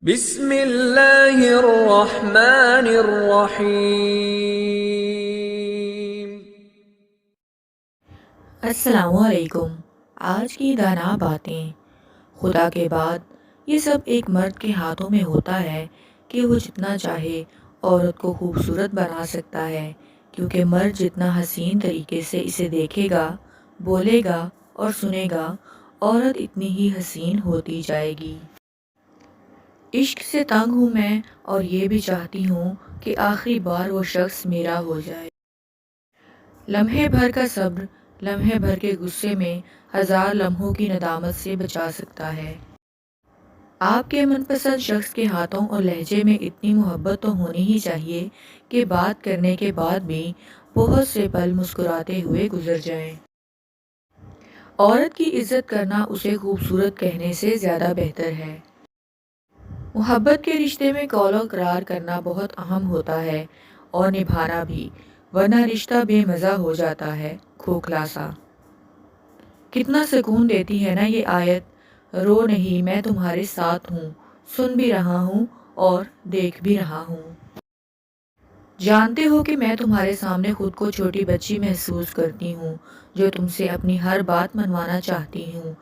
بسم اللہ الرحمن الرحیم۔ السلام علیکم۔ آج کی دانا باتیں۔ خدا کے بعد یہ سب ایک مرد کے ہاتھوں میں ہوتا ہے کہ وہ جتنا چاہے عورت کو خوبصورت بنا سکتا ہے، کیونکہ مرد جتنا حسین طریقے سے اسے دیکھے گا، بولے گا اور سنے گا، عورت اتنی ہی حسین ہوتی جائے گی۔ عشق سے تنگ ہوں میں اور یہ بھی چاہتی ہوں کہ آخری بار وہ شخص میرا ہو جائے۔ لمحے بھر کا صبر لمحے بھر کے غصے میں ہزار لمحوں کی ندامت سے بچا سکتا ہے۔ آپ کے من پسند شخص کے ہاتھوں اور لہجے میں اتنی محبت تو ہونی ہی چاہیے کہ بات کرنے کے بعد بھی بہت سے پل مسکراتے ہوئے گزر جائیں۔ عورت کی عزت کرنا اسے خوبصورت کہنے سے زیادہ بہتر ہے۔ محبت کے رشتے میں قول و قرار کرنا بہت اہم ہوتا ہے اور نبھانا بھی، ورنہ رشتہ بے مزہ ہو جاتا ہے، کھوکھلا سا۔ کتنا سکون دیتی ہے نا یہ آیت، رو نہیں میں تمہارے ساتھ ہوں، سن بھی رہا ہوں اور دیکھ بھی رہا ہوں۔ جانتے ہو کہ میں تمہارے سامنے خود کو چھوٹی بچی محسوس کرتی ہوں، جو تم سے اپنی ہر بات منوانا چاہتی ہوں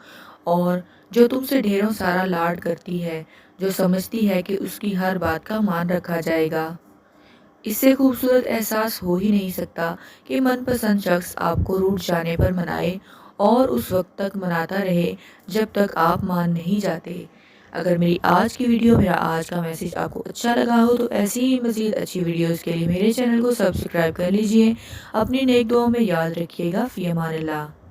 اور جو تم سے ڈھیروں سارا لاڈ کرتی ہے، جو سمجھتی ہے کہ اس کی ہر بات کا مان رکھا جائے گا۔ اس سے خوبصورت احساس ہو ہی نہیں سکتا کہ من پسند شخص آپ کو روٹھ جانے پر منائے اور اس وقت تک مناتا رہے جب تک آپ مان نہیں جاتے۔ اگر میری آج کی ویڈیو، میرا آج کا میسج آپ کو اچھا لگا ہو تو ایسی ہی مزید اچھی ویڈیوز کے لیے میرے چینل کو سبسکرائب کر لیجئے۔ اپنی نیک دعاؤں میں یاد رکھیے گا۔ فی امان اللہ۔